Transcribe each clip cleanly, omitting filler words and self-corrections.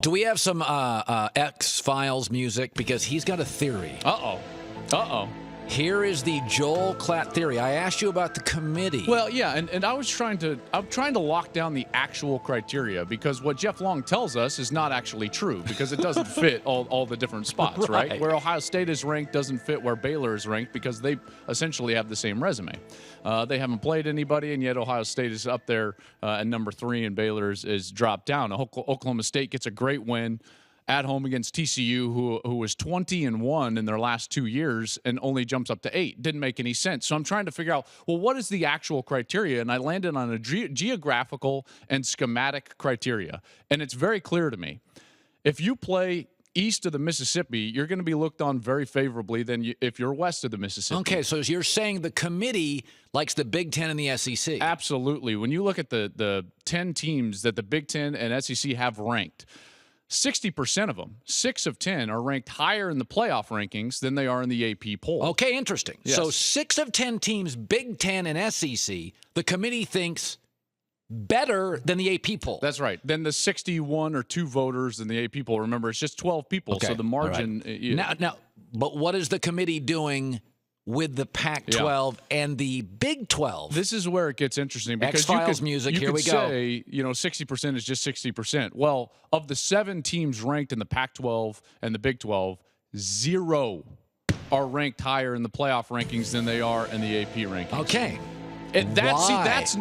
Do we have some X-Files music? Because he's got a theory. Uh-oh. Here is the Joel Klatt theory. I asked you about the committee. Well, yeah, and I'm trying to lock down the actual criteria, because what Jeff Long tells us is not actually true, because it doesn't fit all the different spots, right? Where Ohio State is ranked doesn't fit where Baylor is ranked, because they essentially have the same resume. They haven't played anybody, and yet Ohio State is up there at number 3, and Baylor is dropped down. Oklahoma State gets a great win at home against TCU, who was 20-1 in their last 2 years and only jumps up to 8. Didn't make any sense. So I'm trying to figure out, well, what is the actual criteria? And I landed on a geographical and schematic criteria. And it's very clear to me. If you play east of the Mississippi, you're going to be looked on very favorably than if you're west of the Mississippi. Okay, so you're saying the committee likes the Big Ten and the SEC. Absolutely. When you look at the 10 teams that the Big Ten and SEC have ranked, 60% of them, 6 of 10, are ranked higher in the playoff rankings than they are in the AP poll. Okay, interesting. Yes. So 6 of 10 teams, Big Ten and SEC, the committee thinks better than the AP poll. That's right. Then the 61 or 2 voters in the AP poll. Remember, it's just 12 people, okay. So the margin. Right. Now, but what is the committee doing with the Pac-12 and the Big 12? This is where it gets interesting, because X-Files music, here we go. Say, 60% is just 60%. Well, of the 7 teams ranked in the Pac-12 and the Big 12, 0 are ranked higher in the playoff rankings than they are in the AP rankings. Okay. That's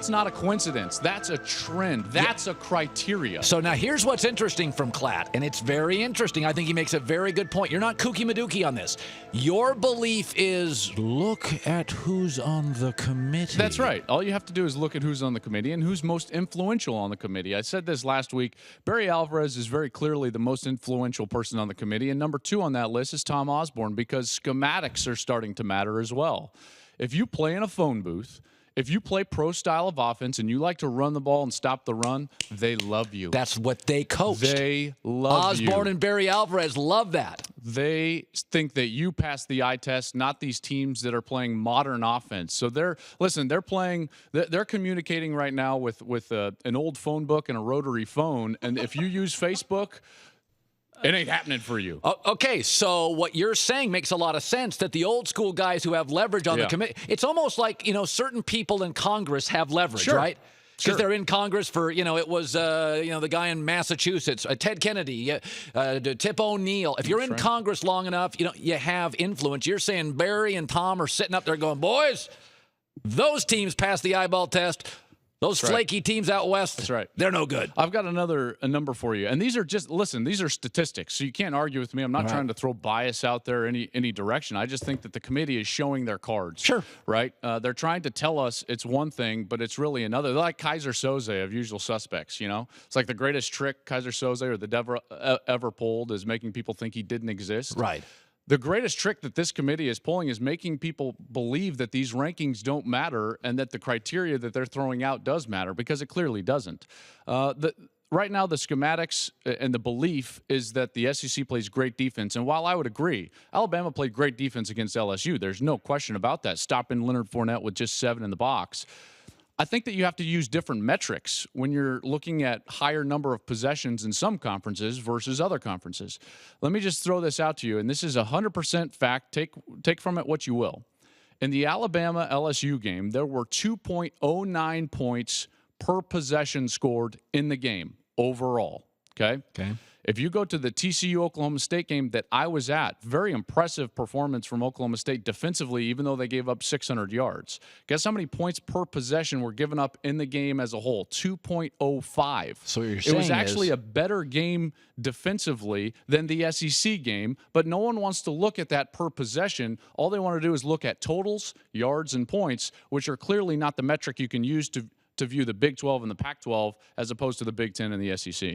not a coincidence. That's a trend. That's a criteria. So now here's what's interesting from Klatt, and it's very interesting. I think he makes a very good point. You're not kooky madookie on this. Your belief is look at who's on the committee. That's right. All you have to do is look at who's on the committee and who's most influential on the committee. I said this last week. Barry Alvarez is very clearly the most influential person on the committee, and number 2 on that list is Tom Osborne, because schematics are starting to matter as well. If you play in a phone booth, if you play pro style of offense and you like to run the ball and stop the run, they love you. That's what they coached. They love you. Osborne and Barry Alvarez love that. They think that you pass the eye test, not these teams that are playing modern offense. So they're communicating right now with an old phone book and a rotary phone. And if you use Facebook, it ain't happening for you. Okay, so what you're saying makes a lot of sense, that the old school guys who have leverage on the committee, it's almost like, certain people in Congress have leverage, right? Because they're in Congress for, it was, the guy in Massachusetts, Ted Kennedy, Tip O'Neill. If you're in Congress long enough, you have influence. You're saying Barry and Tom are sitting up there going, boys, those teams pass the eyeball test. Those flaky teams out west, that's right. They're no good. I've got a number for you. And these are these are statistics, so you can't argue with me. I'm not trying to throw bias out there any direction. I just think that the committee is showing their cards. Sure. Right? They're trying to tell us it's one thing, but it's really another. They're like Kaiser Soze of Usual Suspects, It's like the greatest trick Kaiser Soze or the devil ever pulled is making people think he didn't exist. Right. The greatest trick that this committee is pulling is making people believe that these rankings don't matter and that the criteria that they're throwing out does matter, because it clearly doesn't. Right now, the schematics and the belief is that the SEC plays great defense. And while I would agree, Alabama played great defense against LSU. There's no question about that, stopping Leonard Fournette with just 7 in the box. I think that you have to use different metrics when you're looking at higher number of possessions in some conferences versus other conferences. Let me just throw this out to you, and this is 100% fact. Take from it what you will. In the Alabama-LSU game, there were 2.09 points per possession scored in the game overall, okay? If you go to the TCU-Oklahoma State game that I was at, very impressive performance from Oklahoma State defensively, even though they gave up 600 yards. Guess how many points per possession were given up in the game as a whole? 2.05. So what you're saying it was actually a better game defensively than the SEC game, but no one wants to look at that per possession. All they want to do is look at totals, yards, and points, which are clearly not the metric you can use to view the Big 12 and the Pac 12 as opposed to the Big 10 and the SEC.